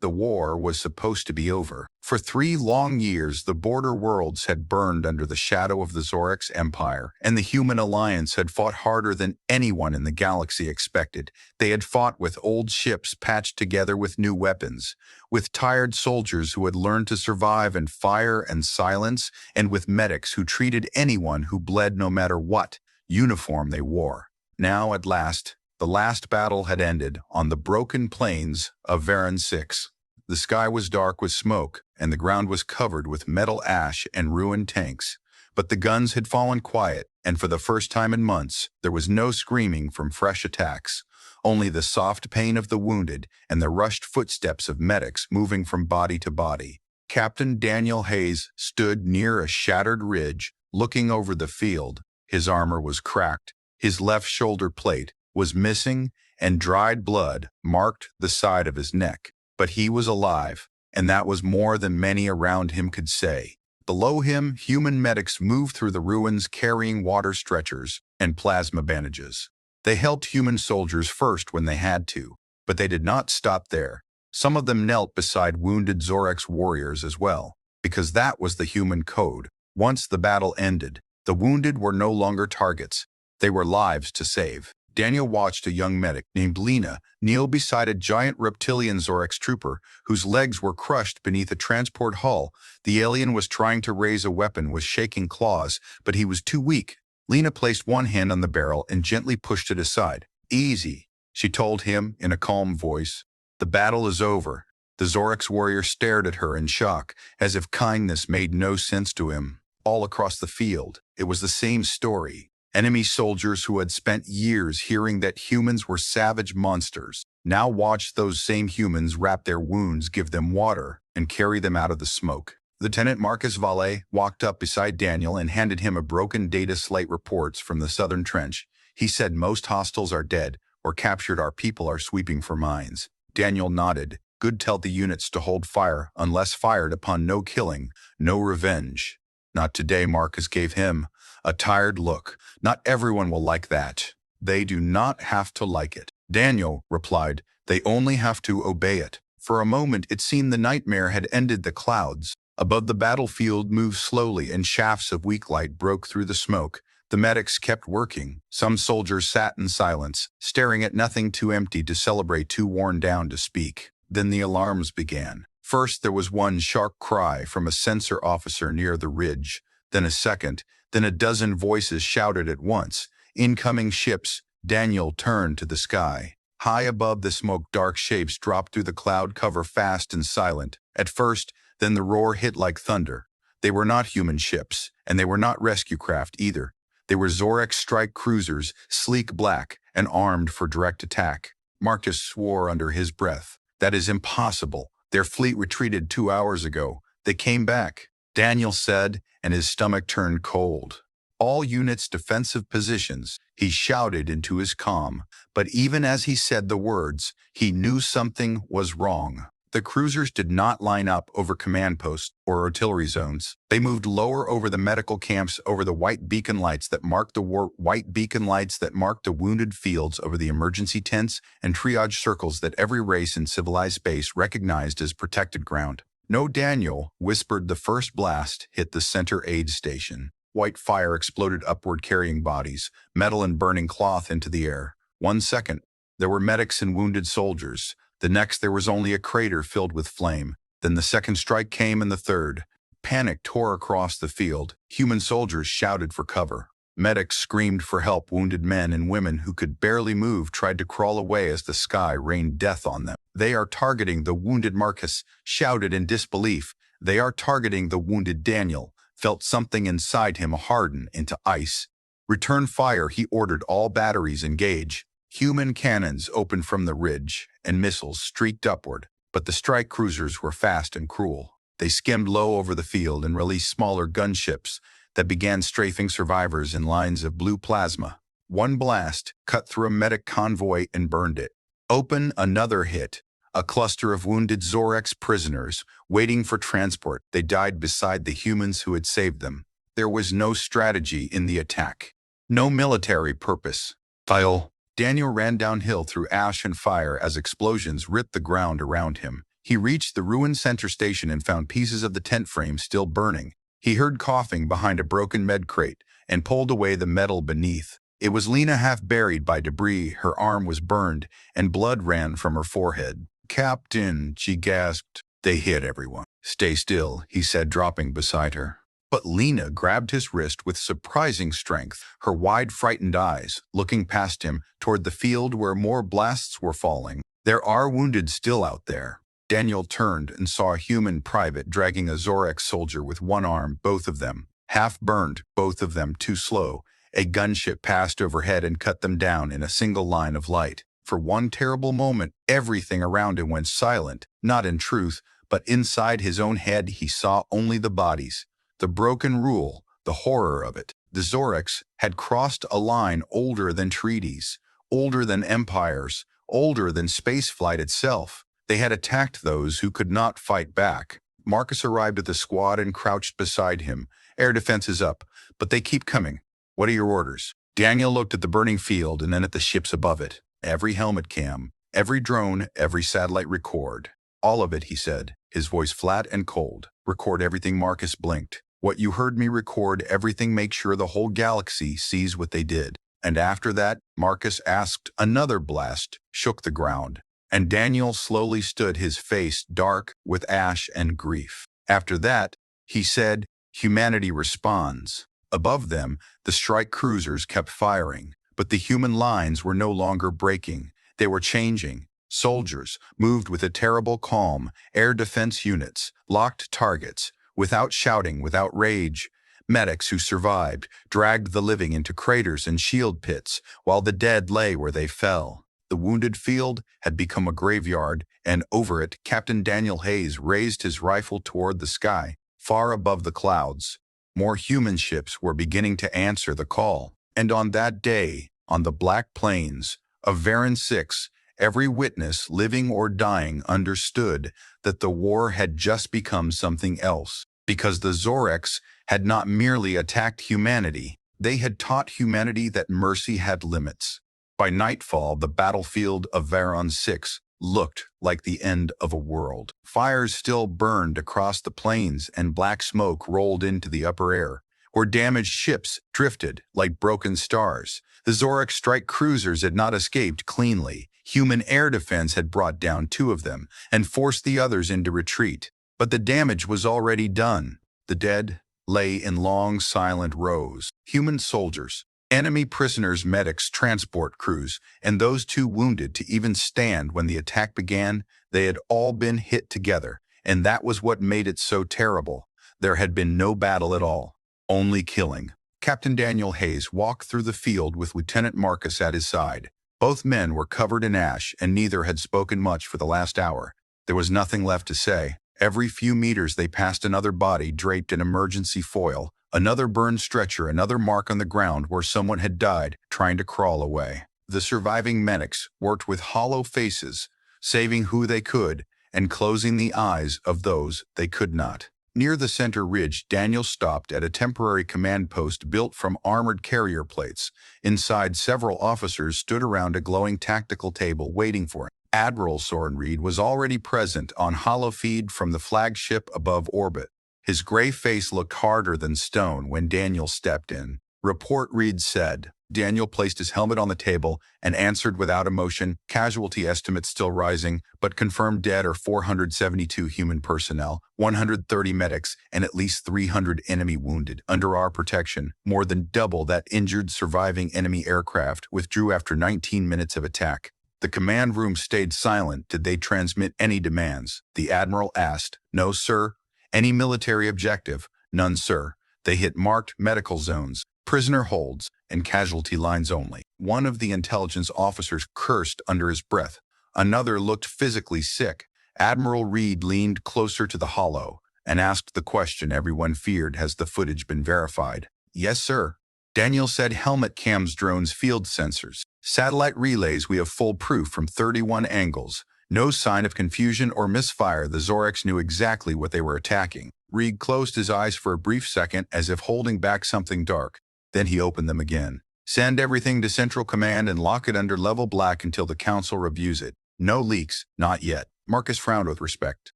the war was supposed to be over. For 3 long years, the border worlds had burned under the shadow of the Zorax Empire, and the human alliance had fought harder than anyone in the galaxy expected. They had fought with old ships patched together with new weapons, with tired soldiers who had learned to survive in fire and silence, and with medics who treated anyone who bled no matter what uniform they wore. Now, at last, the last battle had ended on the broken plains of Varan 6. The sky was dark with smoke, and the ground was covered with metal ash and ruined tanks. But the guns had fallen quiet, and for the first time in months, there was no screaming from fresh attacks, only the soft pain of the wounded and the rushed footsteps of medics moving from body to body. Captain Daniel Hayes stood near a shattered ridge, looking over the field. His armor was cracked, his left shoulder plate was missing, and dried blood marked the side of his neck. But he was alive, and that was more than many around him could say. Below him, human medics moved through the ruins carrying water stretchers and plasma bandages. They helped human soldiers first when they had to, but they did not stop there. Some of them knelt beside wounded Zorax warriors as well, because that was the human code. Once the battle ended, the wounded were no longer targets. They were lives to save. Daniel watched a young medic named Lena kneel beside a giant reptilian Zorax trooper whose legs were crushed beneath a transport hull. The alien was trying to raise a weapon with shaking claws, but he was too weak. Lena placed one hand on the barrel and gently pushed it aside. "Easy," she told him in a calm voice. "The battle is over." The Zorax warrior stared at her in shock, as if kindness made no sense to him. All across the field, it was the same story. Enemy soldiers who had spent years hearing that humans were savage monsters now watched those same humans wrap their wounds, give them water, and carry them out of the smoke. Lieutenant Marcus Valle walked up beside Daniel and handed him a broken data slate reports from the southern trench. He said, "Most hostiles are dead or captured. Our people are sweeping for mines." Daniel nodded. "Good, tell the units to hold fire unless fired upon. No killing, no revenge." "Not today," Marcus gave him a tired look. "Not everyone will like that." "They do not have to like it," Daniel replied. "They only have to obey it." For a moment it seemed the nightmare had ended. The clouds above the battlefield moved slowly and shafts of weak light broke through the smoke. The medics kept working. Some soldiers sat in silence, staring at nothing, too empty to celebrate, too worn down to speak. Then the alarms began. First there was one sharp cry from a sensor officer near the ridge, then a second, then a dozen voices shouted at once. "Incoming ships!" Daniel turned to the sky. High above the smoke, dark shapes dropped through the cloud cover, fast and silent. At first, then the roar hit like thunder. They were not human ships, and they were not rescue craft either. They were Zorax strike cruisers, sleek black and armed for direct attack. Marcus swore under his breath. "That is impossible. Their fleet retreated 2 hours ago. They came back," Daniel said, and his stomach turned cold. "All units defensive positions," he shouted into his comm. But even as he said the words, he knew something was wrong. The cruisers did not line up over command posts or artillery zones. They moved lower over the medical camps, over the white beacon lights that marked the war, white beacon lights that marked the wounded fields, over the emergency tents and triage circles that every race in civilized space recognized as protected ground. "No, Daniel," whispered. The first blast hit the center aid station. White fire exploded upward, carrying bodies, metal and burning cloth into the air. 1 second, there were medics and wounded soldiers. The next, there was only a crater filled with flame. Then the second strike came, and the third. Panic tore across the field. Human soldiers shouted for cover. Medics screamed for help. Wounded men and women who could barely move tried to crawl away as the sky rained death on them. "They are targeting the wounded," Marcus shouted in disbelief. "They are targeting the wounded." Daniel felt something inside him harden into ice. "Return fire," he ordered. "All batteries engage." Human cannons opened from the ridge, and missiles streaked upward. But the strike cruisers were fast and cruel. They skimmed low over the field and released smaller gunships that began strafing survivors in lines of blue plasma. One blast cut through a medic convoy and burned it. Open. Another hit. A cluster of wounded Zorax prisoners waiting for transport. They died beside the humans who had saved them. There was no strategy in the attack. No military purpose. File. Daniel ran downhill through ash and fire as explosions ripped the ground around him. He reached the ruined center station and found pieces of the tent frame still burning. He heard coughing behind a broken med crate and pulled away the metal beneath. It was Lena, half buried by debris. Her arm was burned, and blood ran from her forehead. "Captain," she gasped. "They hit everyone." "Stay still," he said, dropping beside her. But Lena grabbed his wrist with surprising strength, her wide, frightened eyes looking past him toward the field where more blasts were falling. "There are wounded still out there." Daniel turned and saw a human private dragging a Zorex soldier with one arm, both of them half burned, both of them too slow. A gunship passed overhead and cut them down in a single line of light. For one terrible moment, everything around him went silent, not in truth, but inside his own head he saw only the bodies. The broken rule, the horror of it. The Zorex had crossed a line older than treaties, older than empires, older than spaceflight itself. They had attacked those who could not fight back. Marcus arrived at the squad and crouched beside him. "Air defense is up, but they keep coming. What are your orders?" Daniel looked at the burning field and then at the ships above it. Every helmet cam, every drone, every satellite record. "All of it," he said, his voice flat and cold. "Record everything." Marcus blinked. "What you heard me record everything. Make sure the whole galaxy sees what they did." And after that, Marcus asked. Another blast shook the ground, and Daniel slowly stood, his face dark with ash and grief. After that, he said, "Humanity responds." Above them, the strike cruisers kept firing, but the human lines were no longer breaking. They were changing. Soldiers moved with a terrible calm. Air defense units locked targets, without shouting, without rage. Medics who survived dragged the living into craters and shield pits, while the dead lay where they fell. The wounded field had become a graveyard, and over it, Captain Daniel Hayes raised his rifle toward the sky, far above the clouds. More human ships were beginning to answer the call. And on that day, on the black plains of Varan 6, every witness, living or dying, understood that the war had just become something else. Because the Zorex had not merely attacked humanity, they had taught humanity that mercy had limits. By nightfall, the battlefield of Varan 6 looked like the end of a world. Fires still burned across the plains, and black smoke rolled into the upper air, where damaged ships drifted like broken stars. The Zorex strike cruisers had not escaped cleanly. Human air defense had brought down 2 of them and forced the others into retreat. But the damage was already done. The dead lay in long, silent rows. Human soldiers, enemy prisoners, medics, transport crews, and those 2 wounded to even stand when the attack began. They had all been hit together, and that was what made it so terrible. There had been no battle at all, only killing. Captain Daniel Hayes walked through the field with Lieutenant Marcus at his side. Both men were covered in ash, and neither had spoken much for the last hour. There was nothing left to say. Every few meters they passed another body draped in emergency foil, another burned stretcher, another mark on the ground where someone had died trying to crawl away. The surviving medics worked with hollow faces, saving who they could and closing the eyes of those they could not. Near the center ridge, Daniel stopped at a temporary command post built from armored carrier plates. Inside, several officers stood around a glowing tactical table waiting for him. Admiral Soren Reed was already present on holofeed from the flagship above orbit. His gray face looked harder than stone when Daniel stepped in. "Report," Reed said. Daniel placed his helmet on the table and answered without emotion. "Casualty estimates still rising, but confirmed dead are 472 human personnel, 130 medics, and at least 300 enemy wounded. Under our protection, more than double that injured surviving enemy aircraft withdrew after 19 minutes of attack." The command room stayed silent. "Did they transmit any demands?" the Admiral asked. "No, sir." "Any military objective?" "None, sir. They hit marked medical zones, prisoner holds, and casualty lines only." One of the intelligence officers cursed under his breath. Another looked physically sick. Admiral Reed leaned closer to the hollow and asked the question everyone feared. "Has the footage been verified?" "Yes, sir." Daniel said. "Helmet cams, drones, field sensors, satellite relays. We have full proof from 31 angles. No sign of confusion or misfire. The Zorex knew exactly what they were attacking." Reed closed his eyes for a brief second as if holding back something dark. Then he opened them again. "Send everything to Central Command and lock it under level black until the Council reviews it. No leaks, not yet." Marcus frowned with respect.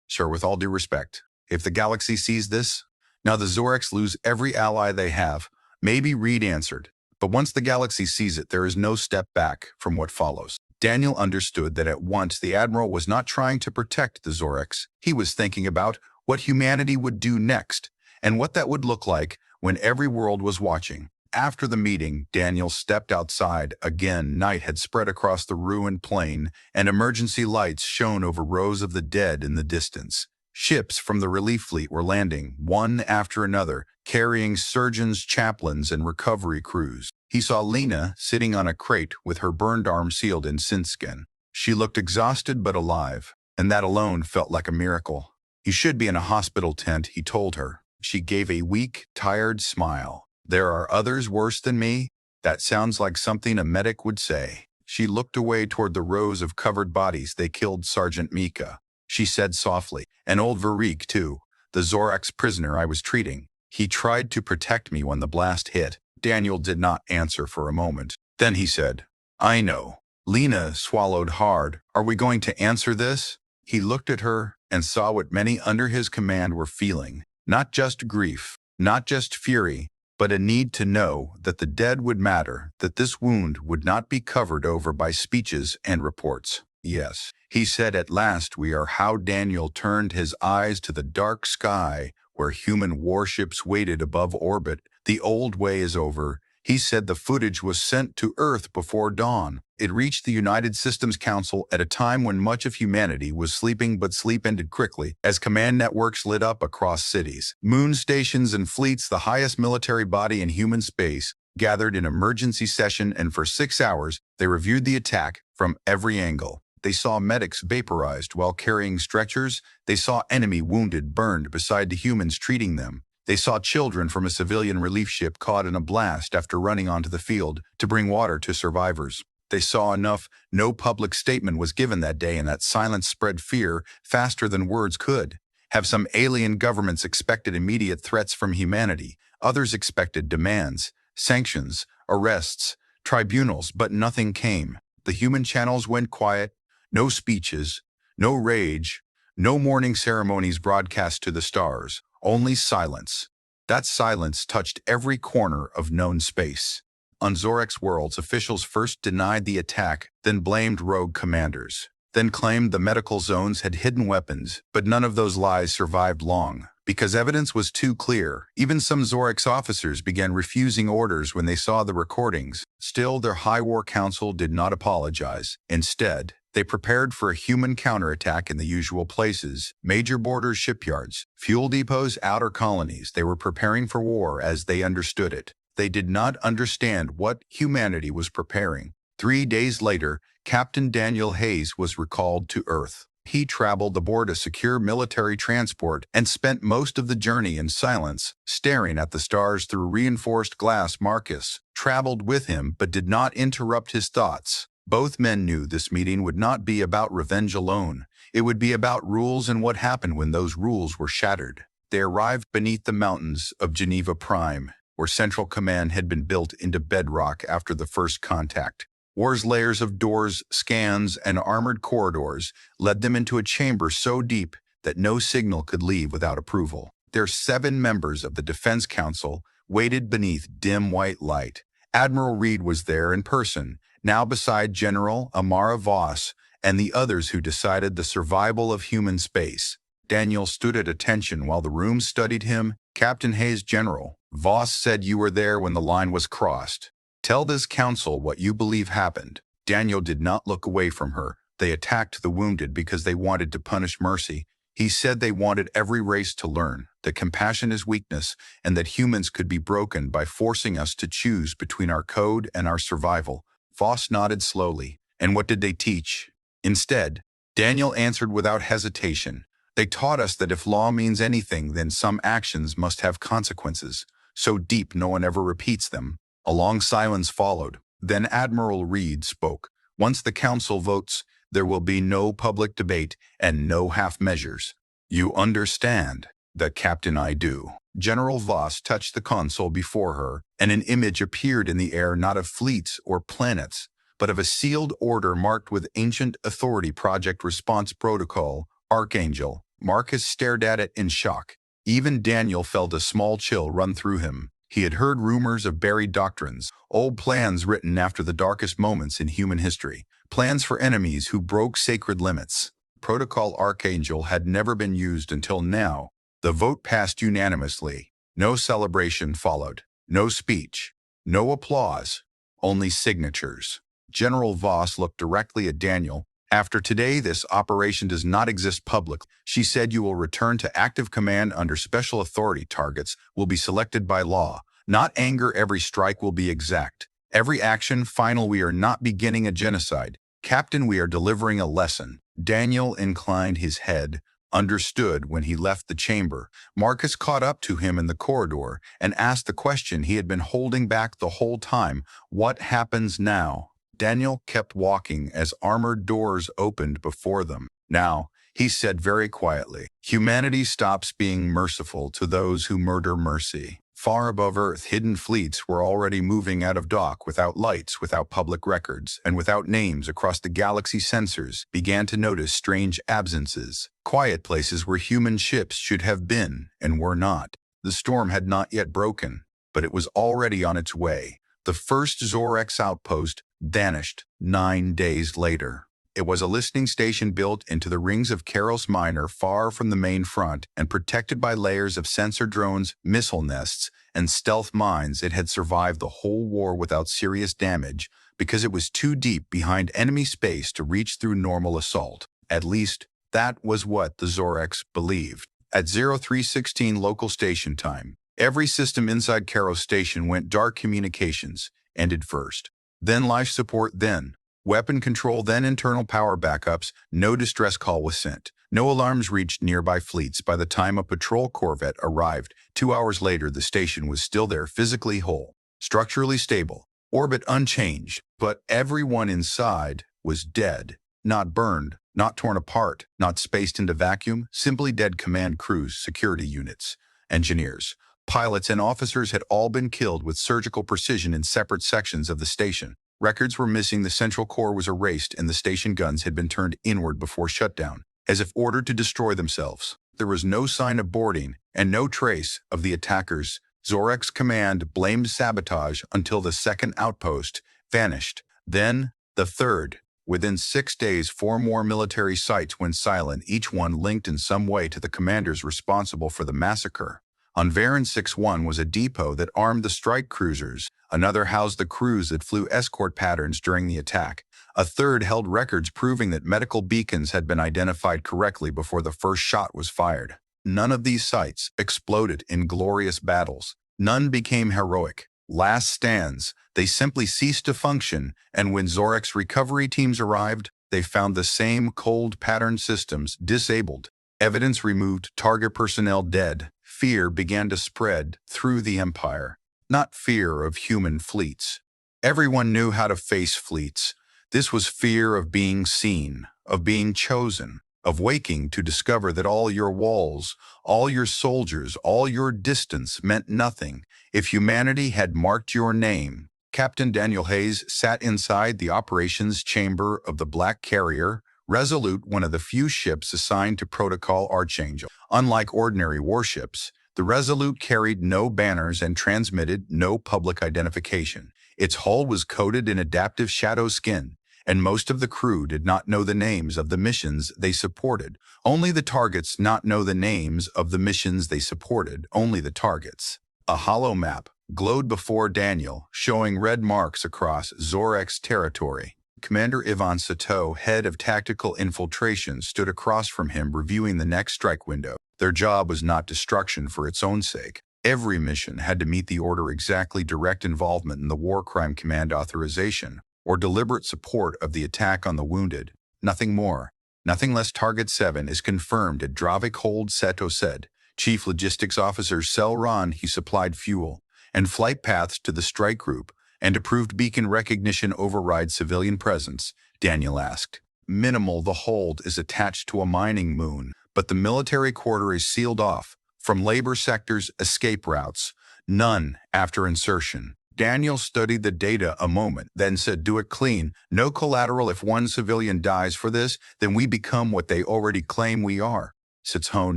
Sir, with all due respect, if the galaxy sees this, now the Zorex lose every ally they have. Maybe, Reed answered. But once the galaxy sees it, there is no step back from what follows. Daniel understood that at once the Admiral was not trying to protect the Zorex. He was thinking about what humanity would do next, and what that would look like when every world was watching. After the meeting, Daniel stepped outside. Again, night had spread across the ruined plain, and emergency lights shone over rows of the dead in the distance. Ships from the relief fleet were landing, one after another, carrying surgeons, chaplains, and recovery crews. He saw Lena sitting on a crate with her burned arm sealed in synthskin. She looked exhausted but alive, and that alone felt like a miracle. You should be in a hospital tent, he told her. She gave a weak, tired smile. There are others worse than me? That sounds like something a medic would say. She looked away toward the rows of covered bodies. They killed Sergeant Mika. She said softly, and old Varik, too, the Zorax prisoner I was treating. He tried to protect me when the blast hit. Daniel did not answer for a moment. Then he said, I know. Lena swallowed hard. Are we going to answer this? He looked at her and saw what many under his command were feeling. Not just grief, not just fury, but a need to know that the dead would matter, that this wound would not be covered over by speeches and reports. Yes, he said at last. We are. How Daniel turned his eyes to the dark sky where human warships waited above orbit. The old way is over. He said the footage was sent to Earth before dawn. It reached the United Systems Council at a time when much of humanity was sleeping, but sleep ended quickly as command networks lit up across cities. Moon stations and fleets, the highest military body in human space, gathered in emergency session, and for 6 hours they reviewed the attack from every angle. They saw medics vaporized while carrying stretchers. They saw enemy wounded burned beside the humans treating them. They saw children from a civilian relief ship caught in a blast after running onto the field to bring water to survivors. They saw enough. No public statement was given that day, and that silence spread fear faster than words could. Have some alien governments expected immediate threats from humanity. Others expected demands, sanctions, arrests, tribunals, but nothing came. The human channels went quiet. No speeches, no rage, no mourning ceremonies broadcast to the stars. Only silence. That silence touched every corner of known space. On Zorex worlds, officials first denied the attack, then blamed rogue commanders, then claimed the medical zones had hidden weapons, but none of those lies survived long, because evidence was too clear. Even some Zorex officers began refusing orders when they saw the recordings. Still, their High War Council did not apologize. Instead, they prepared for a human counterattack in the usual places: major borders, shipyards, fuel depots, outer colonies. They were preparing for war as they understood it. They did not understand what humanity was preparing. 3 days later, Captain Daniel Hayes was recalled to Earth. He traveled aboard a secure military transport and spent most of the journey in silence, staring at the stars through reinforced glass. Marcus traveled with him but did not interrupt his thoughts. Both men knew this meeting would not be about revenge alone. It would be about rules and what happened when those rules were shattered. They arrived beneath the mountains of Geneva Prime, where Central Command had been built into bedrock after the first contact. War's layers of doors, scans, and armored corridors led them into a chamber so deep that no signal could leave without approval. Their 7 members of the Defense Council waited beneath dim white light. Admiral Reed was there in person, now beside General Amara Voss and the others who decided the survival of human space. Daniel stood at attention while the room studied him. Captain Hayes, General, Voss said you were there when the line was crossed. Tell this council what you believe happened. Daniel did not look away from her. They attacked the wounded because they wanted to punish mercy. He said they wanted every race to learn that compassion is weakness and that humans could be broken by forcing us to choose between our code and our survival. Voss nodded slowly. And what did they teach? Instead, Daniel answered without hesitation. They taught us that if law means anything, then some actions must have consequences, so deep no one ever repeats them. A long silence followed. Then Admiral Reed spoke. Once the council votes, there will be no public debate and no half measures. You understand? The Captain, I do. General Voss touched the console before her, and an image appeared in the air, not of fleets or planets, but of a sealed order marked with Ancient Authority Project Response Protocol, Archangel. Marcus stared at it in shock. Even Daniel felt a small chill run through him. He had heard rumors of buried doctrines, old plans written after the darkest moments in human history, plans for enemies who broke sacred limits. Protocol Archangel had never been used until now. The vote passed unanimously. No celebration followed. No speech. No applause. Only signatures. General Voss looked directly at Daniel. After today, this operation does not exist publicly. She said you will return to active command under special authority. Targets will be selected by law. Not anger. Every strike will be exact. Every action final. We are not beginning a genocide. Captain, we are delivering a lesson. Daniel inclined his head, understood when he left the chamber. Marcus caught up to him in the corridor and asked the question he had been holding back the whole time. What happens now? Daniel kept walking as armored doors opened before them. Now, he said very quietly, humanity stops being merciful to those who murder mercy. Far above Earth, hidden fleets were already moving out of dock without lights, without public records, and without names. Across the galaxy, sensors began to notice strange absences, quiet places where human ships should have been and were not. The storm had not yet broken, but it was already on its way. The first Zorex outpost vanished 9 days later. It was a listening station built into the rings of Karos Minor, far from the main front and protected by layers of sensor drones, missile nests, and stealth mines. It had survived the whole war without serious damage because it was too deep behind enemy space to reach through normal assault. At least, that was what the Zorex believed. At 0316 local station time, every system inside Karos station went dark. Communications ended first. Then life support, then weapon control, then internal power backups. No distress call was sent. No alarms reached nearby fleets. By the time a patrol corvette arrived 2 hours later, the station was still there, physically whole, structurally stable, orbit unchanged, but everyone inside was dead. Not burned, not torn apart, not spaced into vacuum, simply dead. Command crews, security units, engineers, pilots, and officers had all been killed with surgical precision in separate sections of the station. Records were missing. The central core was erased, and the station guns had been turned inward before shutdown, as if ordered to destroy themselves. There was no sign of boarding and no trace of the attackers. Zorex command blamed sabotage until the second outpost vanished. Then the third. Within 6 days, 4 more military sites went silent, each one linked in some way to the commanders responsible for the massacre. On Varan 6-1 was a depot that armed the strike cruisers. Another housed the crews that flew escort patterns during the attack. A third held records proving that medical beacons had been identified correctly before the first shot was fired. None of these sites exploded in glorious battles. None became heroic last stands. They simply ceased to function, and when Zorex recovery teams arrived, they found the same cold pattern systems disabled, evidence removed, target personnel dead. Fear began to spread through the Empire. Not fear of human fleets. Everyone knew how to face fleets. This was fear of being seen, of being chosen, of waking to discover that all your walls, all your soldiers, all your distance meant nothing if humanity had marked your name. Captain Daniel Hayes sat inside the operations chamber of the Black Carrier, Resolute, one of the few ships assigned to Protocol Archangel. Unlike ordinary warships, the Resolute carried no banners and transmitted no public identification. Its hull was coated in adaptive shadow skin, and most of the crew did not know the names of the missions they supported. Only the targets not know the names of the missions they supported, only the targets. A hollow map glowed before Daniel, showing red marks across Zorex territory. Commander Ivan Sato, head of tactical infiltration, stood across from him reviewing the next strike window. Their job was not destruction for its own sake. Every mission had to meet the order exactly: direct involvement in the War Crime Command authorization, or deliberate support of the attack on the wounded. Nothing more. Nothing less. Target 7 is confirmed at Dravik Hold, Sato said. Chief Logistics Officer Selron, he supplied fuel and flight paths to the strike group, and approved beacon recognition override civilian presence. Daniel asked. Minimal. The hold is attached to a mining moon, but the military quarter is sealed off. From labor sectors, escape routes. None after insertion. Daniel studied the data a moment, then said, "Do it clean. No collateral. If one civilian dies for this, then we become what they already claim we are." Sitson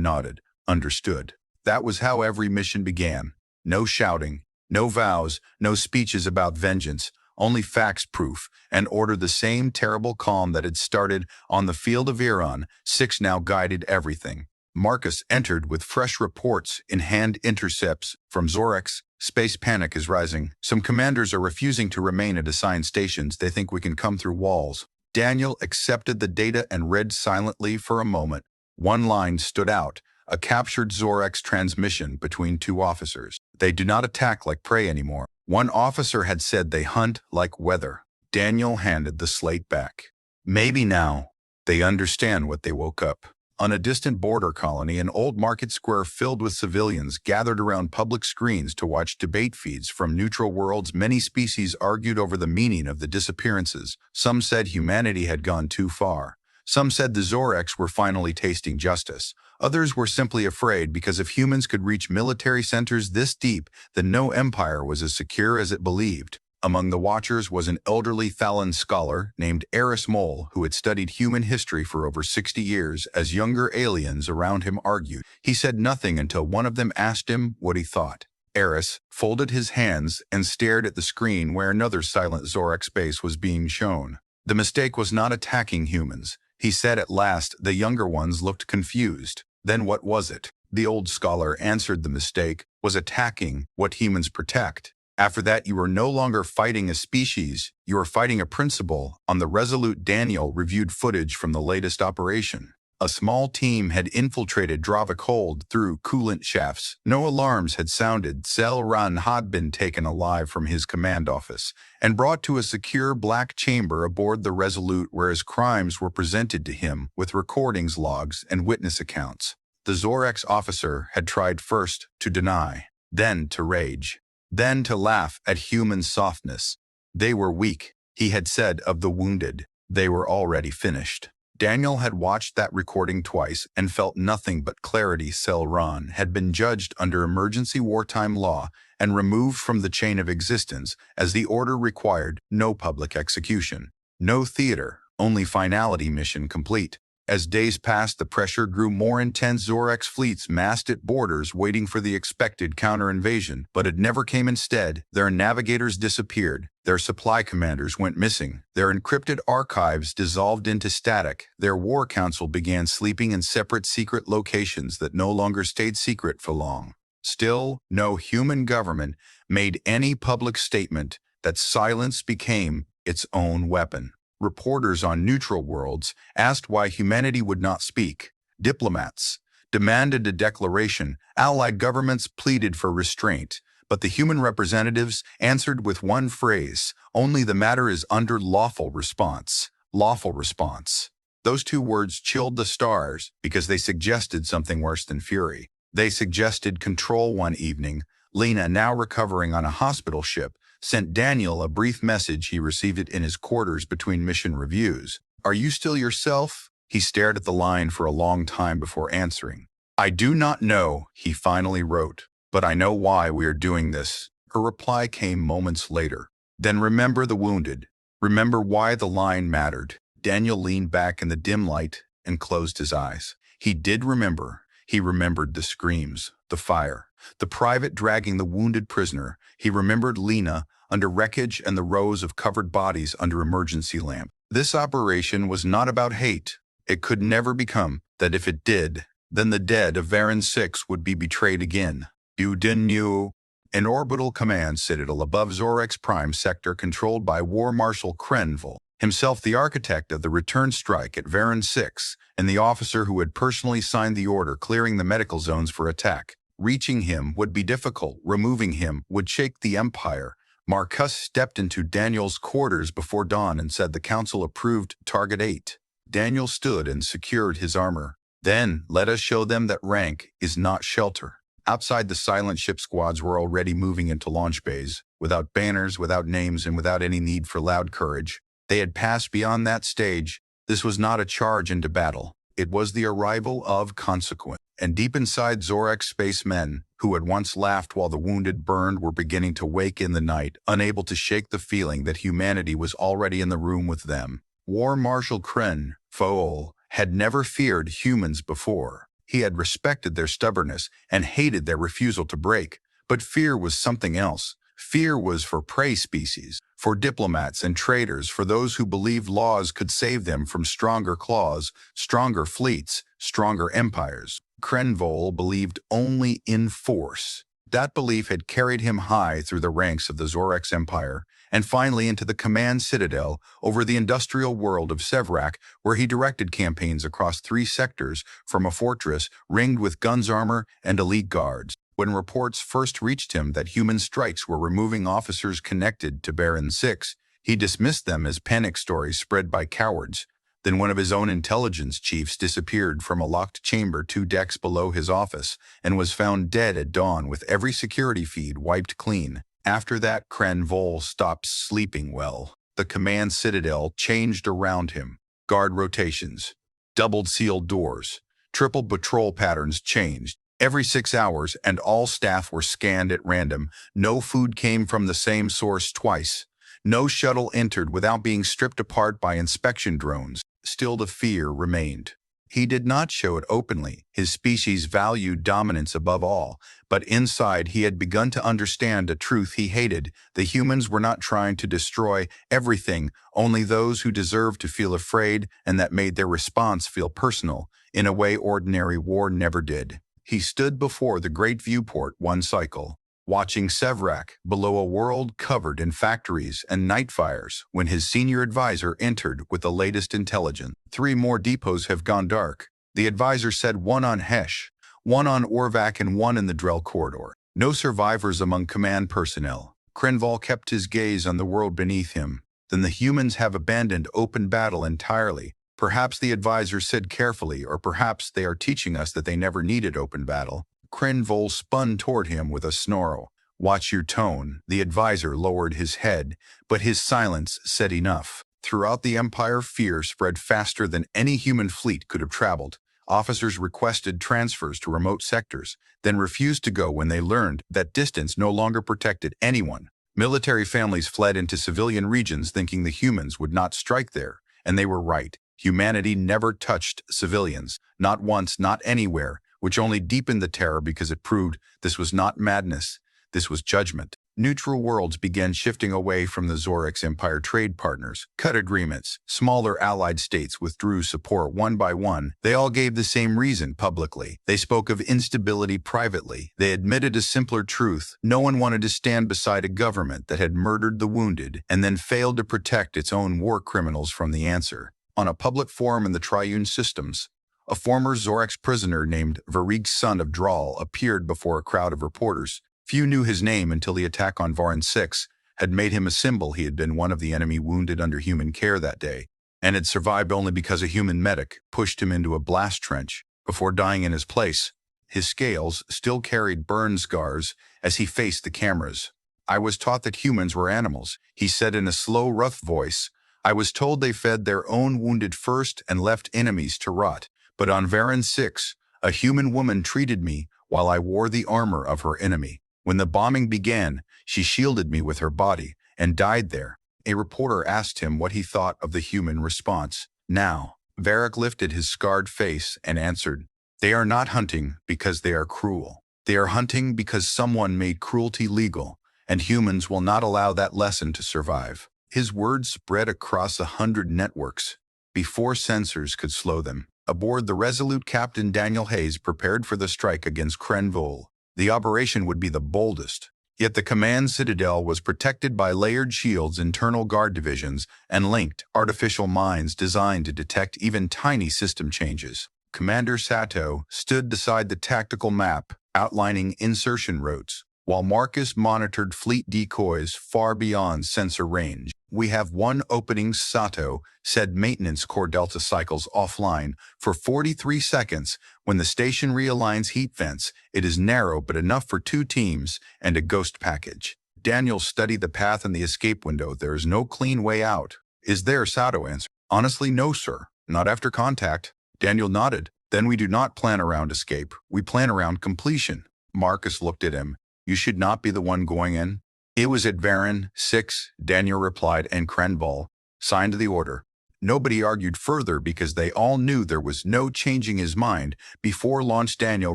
nodded. "Understood." That was how every mission began. No shouting, no vows, no speeches about vengeance, only facts proof, and order. The same terrible calm that had started on the field of Iran, 6 now guided everything. Marcus entered with fresh reports in hand. "Intercepts from Zorex. Space panic is rising. Some commanders are refusing to remain at assigned stations. They think we can come through walls." Daniel accepted the data and read silently for a moment. One line stood out, a captured Zorex transmission between 2 officers. "They do not attack like prey anymore." One officer had said they hunt like weather. Daniel handed the slate back. Maybe now they understand what they woke up. On a distant border colony, an old market square filled with civilians gathered around public screens to watch debate feeds from neutral worlds. Many species argued over the meaning of the disappearances. Some said humanity had gone too far. Some said the Zorex were finally tasting justice. Others were simply afraid because if humans could reach military centers this deep, then no empire was as secure as it believed. Among the watchers was an elderly Thalan scholar named Eris Mole, who had studied human history for over 60 years. As younger aliens around him argued, he said nothing until one of them asked him what he thought. Eris folded his hands and stared at the screen where another silent Zorex base was being shown. The mistake was not attacking humans, he said at last. The younger ones looked confused. Then what was it? The old scholar answered. The mistake was attacking what humans protect. After that, you are no longer fighting a species, you are fighting a principle. On the Resolute, Daniel reviewed footage from the latest operation. A small team had infiltrated Dravik Hold through coolant shafts. No alarms had sounded. Cell Ran had been taken alive from his command office and brought to a secure black chamber aboard the Resolute, where his crimes were presented to him with recordings, logs, and witness accounts. The Zorex officer had tried first to deny, then to rage, then to laugh at human softness. They were weak, he had said of the wounded. They were already finished. Daniel had watched that recording twice and felt nothing but clarity. Cell Ran had been judged under emergency wartime law and removed from the chain of existence as the order required. No public execution, no theater, only finality. Mission complete. As days passed, the pressure grew more intense. Zorex fleets massed at borders waiting for the expected counter-invasion, but it never came. Instead, their navigators disappeared, their supply commanders went missing, their encrypted archives dissolved into static, their war council began sleeping in separate secret locations that no longer stayed secret for long. Still, no human government made any public statement. That silence became its own weapon. Reporters on neutral worlds asked why humanity would not speak. Diplomats demanded a declaration. Allied governments pleaded for restraint. But the human representatives answered with one phrase: only the matter is under lawful response. Lawful response. Those 2 words chilled the stars because they suggested something worse than fury. They suggested control. One evening, Lena, now recovering on a hospital ship, sent Daniel a brief message. He received it in his quarters between mission reviews. "Are you still yourself?" He stared at the line for a long time before answering. "I do not know," he finally wrote, "but I know why we are doing this." Her reply came moments later. "Then remember the wounded. Remember why the line mattered." Daniel leaned back in the dim light and closed his eyes. He did remember. He remembered the screams, the fire, the private dragging the wounded prisoner. He remembered Lena under wreckage and the rows of covered bodies under emergency lamp. This operation was not about hate. It could never become that. If it did, then the dead of Varan 6 would be betrayed again. Udin knew. An orbital command citadel above Zorex Prime sector controlled by War Marshal Krenville, himself the architect of the return strike at Varan 6, and the officer who had personally signed the order clearing the medical zones for attack. Reaching him would be difficult. Removing him would shake the Empire. Marcus stepped into Daniel's quarters before dawn and said the council approved Target 8. Daniel stood and secured his armor. "Then, let us show them that rank is not shelter." Outside, the silent ship squads were already moving into launch bays, without banners, without names, and without any need for loud courage. They had passed beyond that stage. This was not a charge into battle. It was the arrival of consequence. And deep inside Zorek's spacemen, who had once laughed while the wounded burned, were beginning to wake in the night, unable to shake the feeling that humanity was already in the room with them. War Marshal Kren Foal had never feared humans before. He had respected their stubbornness and hated their refusal to break. But fear was something else. Fear was for prey species, for diplomats and traitors, for those who believed laws could save them from stronger claws, stronger fleets, stronger empires. Krenvol believed only in force. That belief had carried him high through the ranks of the Zorex Empire, and finally into the command citadel over the industrial world of Sevrak, where he directed campaigns across 3 sectors from a fortress ringed with guns armor and elite guards. When reports first reached him that human strikes were removing officers connected to Baron 6, he dismissed them as panic stories spread by cowards. Then one of his own intelligence chiefs disappeared from a locked chamber 2 decks below his office and was found dead at dawn with every security feed wiped clean. After that, Krenvol stopped sleeping well. The command citadel changed around him. Guard rotations, doubled sealed doors, triple patrol patterns changed. Every 6 hours, and all staff were scanned at random. No food came from the same source twice. No shuttle entered without being stripped apart by inspection drones. Still, the fear remained. He did not show it openly. His species valued dominance above all. But inside, he had begun to understand a truth he hated. The humans were not trying to destroy everything, only those who deserved to feel afraid, and that made their response feel personal, in a way ordinary war never did. He stood before the great viewport one cycle, watching Sevrak below a world covered in factories and night fires, when his senior advisor entered with the latest intelligence. 3 more depots have gone dark. The advisor said, 1 on Hesh, 1 on Orvak, and 1 in the Drell corridor. No survivors among command personnel. Krenvol kept his gaze on the world beneath him. Then the humans have abandoned open battle entirely. Perhaps the advisor said carefully, or perhaps they are teaching us that they never needed open battle. Krenvol spun toward him with a snarl. Watch your tone. The advisor lowered his head, but his silence said enough. Throughout the Empire, fear spread faster than any human fleet could have traveled. Officers requested transfers to remote sectors, then refused to go when they learned that distance no longer protected anyone. Military families fled into civilian regions thinking the humans would not strike there, and they were right. Humanity never touched civilians, not once, not anywhere, which only deepened the terror because it proved this was not madness, this was judgment. Neutral worlds began shifting away from the Zorex Empire trade partners, cut agreements. Smaller allied states withdrew support one by one. They all gave the same reason publicly. They spoke of instability privately. They admitted a simpler truth. No one wanted to stand beside a government that had murdered the wounded and then failed to protect its own war criminals from the answer. On a public forum in the Triune Systems, a former Zorex prisoner named Varig, son of Drall, appeared before a crowd of reporters. Few knew his name until the attack on Varan 6 had made him a symbol. He had been one of the enemy wounded under human care that day, and had survived only because a human medic pushed him into a blast trench before dying in his place. His scales still carried burn scars as he faced the cameras. I was taught that humans were animals, he said in a slow, rough voice. I was told they fed their own wounded first and left enemies to rot. But on Varan 6, a human woman treated me while I wore the armor of her enemy. When the bombing began, she shielded me with her body and died there. A reporter asked him what he thought of the human response. Now, Varric lifted his scarred face and answered, they are not hunting because they are cruel. They are hunting because someone made cruelty legal, and humans will not allow that lesson to survive. His words spread across 100 networks before sensors could slow them. Aboard the resolute Captain Daniel Hayes prepared for the strike against Krenvol. The operation would be the boldest. Yet the command citadel was protected by layered shields, internal guard divisions, and linked artificial minds designed to detect even tiny system changes. Commander Sato stood beside the tactical map, outlining insertion routes, while Marcus monitored fleet decoys far beyond sensor range. We have one opening, Sato said. Maintenance core delta cycles offline for 43 seconds. When the station realigns heat vents, it is narrow but enough for 2 teams and a ghost package. Daniel studied the path in the escape window. There is no clean way out. Is there? Sato answered. Honestly, no, sir. Not after contact. Daniel nodded. Then we do not plan around escape. We plan around completion. Marcus looked at him. You should not be the one going in. It was at Varan 6, Daniel replied, and Krenval signed the order. Nobody argued further because they all knew there was no changing his mind. Before launch, Daniel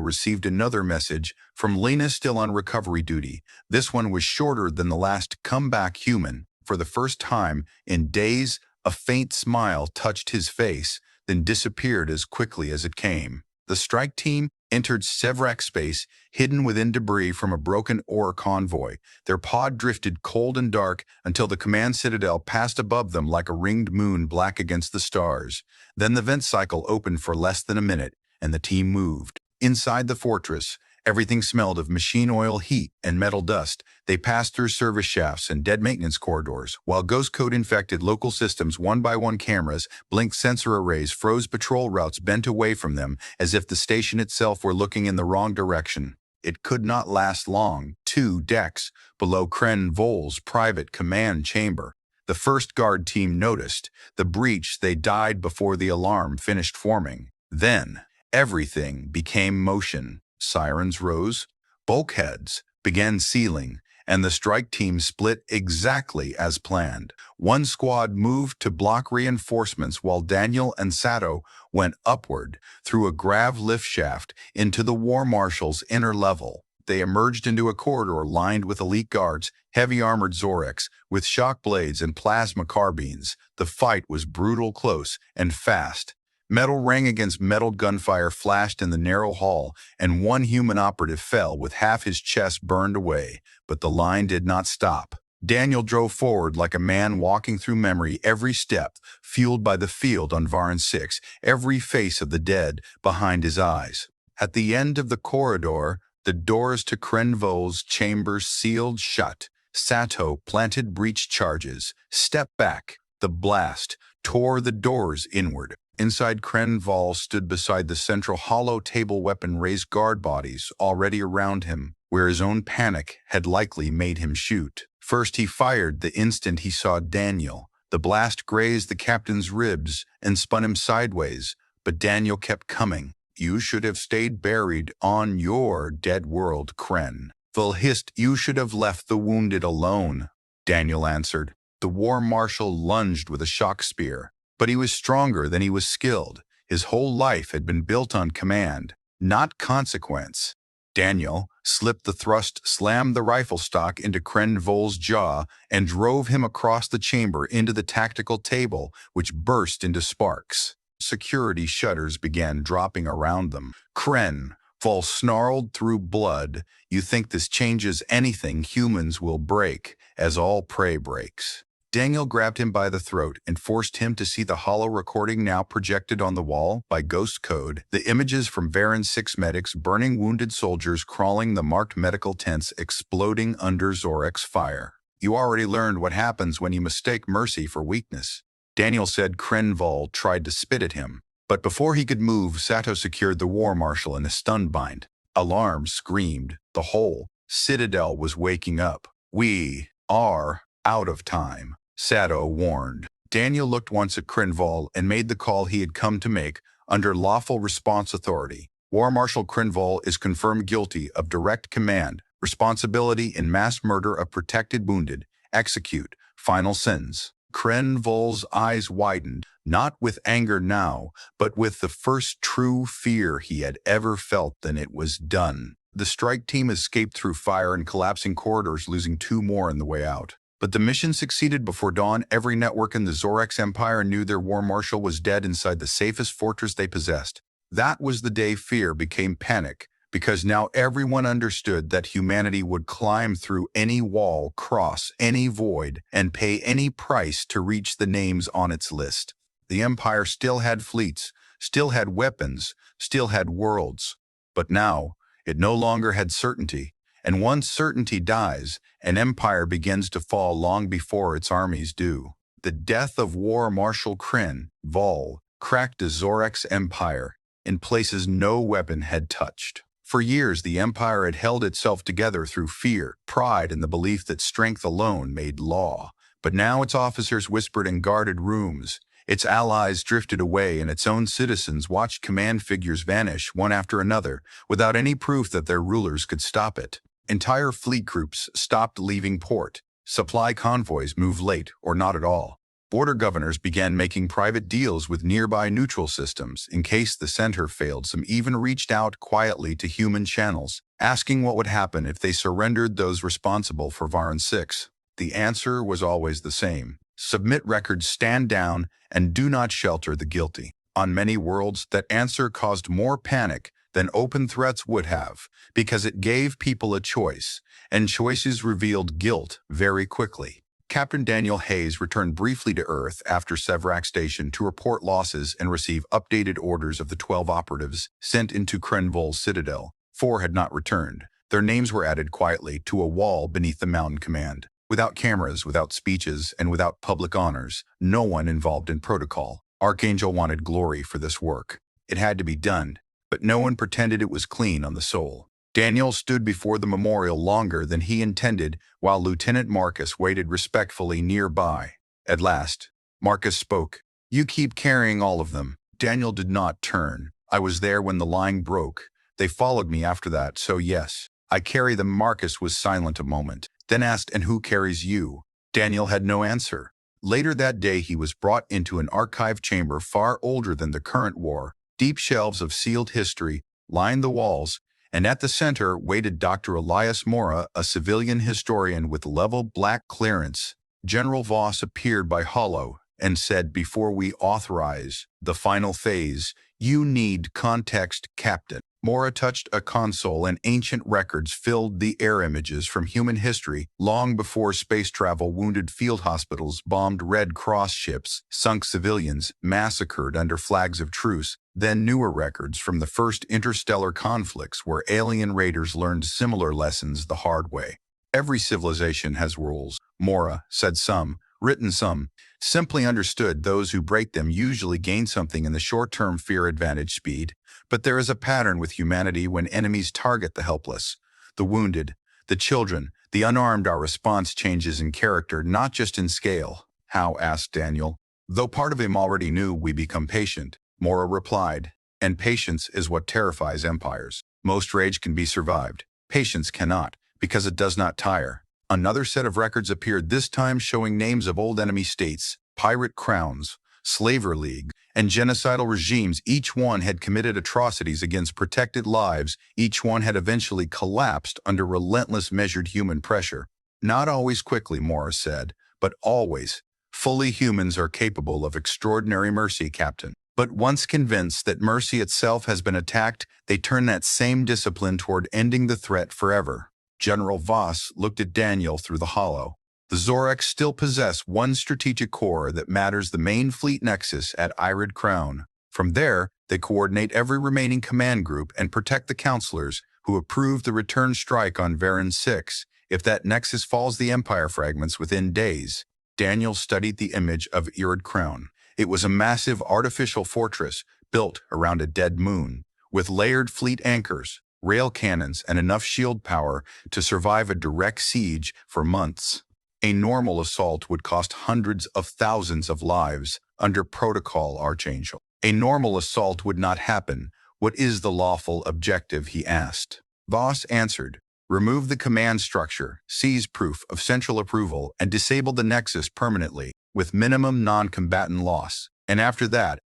received another message from Lena, still on recovery duty. This one was shorter than the last. Come back human. For the first time in days, a faint smile touched his face, then disappeared as quickly as it came. The strike team entered Sevrak space, hidden within debris from a broken ore convoy. Their pod drifted cold and dark until the command citadel passed above them like a ringed moon black against the stars. Then the vent cycle opened for less than a minute, and the team moved. Inside the fortress, everything smelled of machine oil, heat, and metal dust. They passed through service shafts and dead maintenance corridors, while ghost code infected local systems one by one. Cameras, blinked sensor arrays, froze patrol routes bent away from them as if the station itself were looking in the wrong direction. It could not last long. 2 decks below Krenval's private command chamber. The first guard team noticed the breach. They died before the alarm finished forming. Then, everything became motion. Sirens rose, bulkheads began sealing, and the strike team split exactly as planned. One squad moved to block reinforcements while Daniel and Sato went upward through a grav lift shaft into the War Marshal's inner level. They emerged into a corridor lined with elite guards, heavy armored Zorex with shock blades and plasma carbines. The fight was brutal, close, and fast. Metal rang against metal, gunfire flashed in the narrow hall, and one human operative fell with half his chest burned away. But the line did not stop. Daniel drove forward like a man walking through memory, every step fueled by the field on Varan 6, every face of the dead behind his eyes. At the end of the corridor, the doors to Krenval's chambers sealed shut. Sato planted breach charges. Step back. The blast tore the doors inward. Inside, Krenval stood beside the central hollow table, weapon raised, guard bodies already around him, where his own panic had likely made him shoot. First he fired the instant he saw Daniel. The blast grazed the captain's ribs and spun him sideways, but Daniel kept coming. You should have stayed buried on your dead world, Krenval hissed. You should have left the wounded alone, Daniel answered. The War Marshal lunged with a shock spear. But he was stronger than he was skilled. His whole life had been built on command, not consequence. Daniel slipped the thrust, slammed the rifle stock into Krenval's jaw, and drove him across the chamber into the tactical table, which burst into sparks. Security shutters began dropping around them. Krenval snarled through blood. You think this changes anything? Humans will break, as all prey breaks. Daniel grabbed him by the throat and forced him to see the hollow recording now projected on the wall by ghost code. The images from Varan 6 medics, burning wounded soldiers crawling the marked medical tents, exploding under Zorex fire. You already learned what happens when you mistake mercy for weakness, Daniel said. Krenval tried to spit at him, but before he could move, Sato secured the War Marshal in a stun bind. Alarms screamed. The whole citadel was waking up. We are out of time, Sato warned. Daniel looked once at Krenval and made the call he had come to make under lawful response authority. War Marshal Krenval is confirmed guilty of direct command, responsibility in mass murder of protected wounded. Execute. Final sentence. Krenval's eyes widened, not with anger now, but with the first true fear he had ever felt. Then it was done. The strike team escaped through fire and collapsing corridors, losing 2 more on the way out. But the mission succeeded before dawn. Every network in the Zorex Empire knew their War Marshal was dead inside the safest fortress they possessed. That was the day fear became panic, because now everyone understood that humanity would climb through any wall, cross any void, and pay any price to reach the names on its list. The Empire still had fleets, still had weapons, still had worlds. But now, it no longer had certainty. And once certainty dies, an empire begins to fall long before its armies do. The death of War Marshal Krenval cracked the Zorex Empire in places no weapon had touched. For years, the empire had held itself together through fear, pride, and the belief that strength alone made law. But now its officers whispered in guarded rooms. Its allies drifted away and its own citizens watched command figures vanish one after another without any proof that their rulers could stop it. Entire fleet groups stopped leaving port. Supply convoys moved late or not at all. Border governors began making private deals with nearby neutral systems in case the center failed. Some even reached out quietly to human channels, asking what would happen if they surrendered those responsible for Varan 6. The answer was always the same. Submit records, stand down, and do not shelter the guilty. On many worlds, that answer caused more panic than open threats would have, because it gave people a choice, and choices revealed guilt very quickly. Captain Daniel Hayes returned briefly to Earth after Sevrak Station to report losses and receive updated orders of the 12 operatives sent into Krenvol's citadel. 4 had not returned. Their names were added quietly to a wall beneath the mountain command. Without cameras, without speeches, and without public honors, no one involved in protocol. Archangel wanted glory for this work. It had to be done, but no one pretended it was clean on the soul. Daniel stood before the memorial longer than he intended while Lieutenant Marcus waited respectfully nearby. At last, Marcus spoke. "You keep carrying all of them." Daniel did not turn. "I was there when the line broke. They followed me after that, so yes, I carry them." Marcus was silent a moment, then asked, "And who carries you?" Daniel had no answer. Later that day he was brought into an archive chamber far older than the current war. Deep shelves of sealed history lined the walls, and at the center waited Dr. Elias Mora, a civilian historian with level black clearance. General Voss appeared by hollow and said, "Before we authorize the final phase, you need context, Captain." Mora touched a console and ancient records filled the air. Images from human history long before space travel, wounded field hospitals, bombed Red Cross ships, sunk civilians, massacred under flags of truce. Then newer records from the first interstellar conflicts where alien raiders learned similar lessons the hard way. "Every civilization has rules," Mora said. "Some written, some simply understood. Those who break them usually gain something in the short term: fear, advantage, speed. But there is a pattern with humanity. When enemies target the helpless, the wounded, the children, the unarmed, our response changes in character, not just in scale." "How?" asked Daniel. Though part of him already knew, "We become patient," Mora replied. "And patience is what terrifies empires. Most rage can be survived. Patience cannot, because it does not tire." Another set of records appeared, this time showing names of old enemy states, pirate crowns, slaver leagues, and genocidal regimes. Each one had committed atrocities against protected lives. Each one had eventually collapsed under relentless measured human pressure. "Not always quickly," Mora said, "but always. Fully humans are capable of extraordinary mercy, Captain. But once convinced that mercy itself has been attacked, they turn that same discipline toward ending the threat forever." General Voss looked at Daniel through the hollow. "The Zoreks still possess one strategic core that matters: the main fleet nexus at Irid Crown. From there, they coordinate every remaining command group and protect the counselors who approved the return strike on Varan 6. If that nexus falls, the Empire fragments within days." Daniel studied the image of Irid Crown. It was a massive artificial fortress built around a dead moon, with layered fleet anchors, rail cannons, and enough shield power to survive a direct siege for months. A normal assault would cost hundreds of thousands of lives under protocol, Archangel. "A normal assault would not happen. What is the lawful objective?" he asked. Voss answered, "Remove the command structure, seize proof of central approval, and disable the nexus permanently, with minimum non-combatant loss. And after that,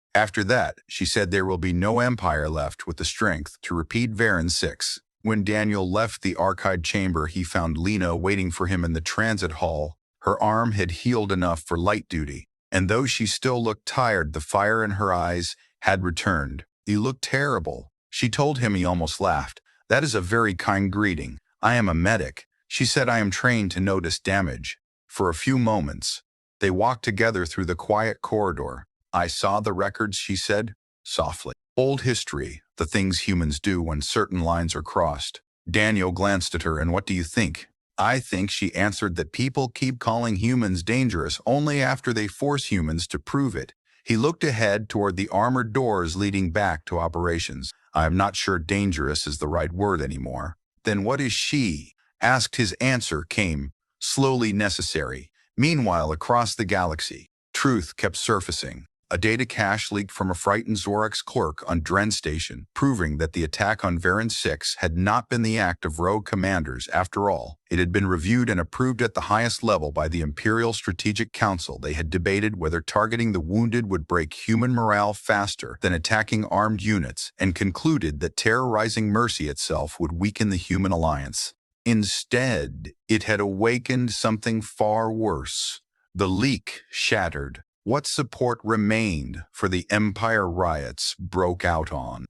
she said, there will be no empire left with the strength to repeat Varan 6. When Daniel left the archive chamber, he found Lena waiting for him in the transit hall. Her arm had healed enough for light duty, and though she still looked tired, the fire in her eyes had returned. "You look terrible," she told him. He almost laughed. "That is a very kind greeting. I am a medic," she said. "I am trained to notice damage." For a few moments, they walked together through the quiet corridor. "I saw the records," she said, softly. "Old history, the things humans do when certain lines are crossed." Daniel glanced at her. "And what do you think?" "I think," she answered, "that people keep calling humans dangerous only after they force humans to prove it." He looked ahead toward the armored doors leading back to operations. "I am not sure dangerous is the right word anymore." "Then what is she?" asked. His answer came slowly: necessary. Meanwhile, across the galaxy, truth kept surfacing. a data cache leaked from a frightened Zorax clerk on Dren Station, proving that the attack on Varan 6 had not been the act of rogue commanders after all. It had been reviewed and approved at the highest level by the Imperial Strategic Council. They had debated whether targeting the wounded would break human morale faster than attacking armed units, and concluded that terrorizing Mercy itself would weaken the human alliance. Instead, it had awakened something far worse. The leak shattered what support remained for the Empire riots broke out on.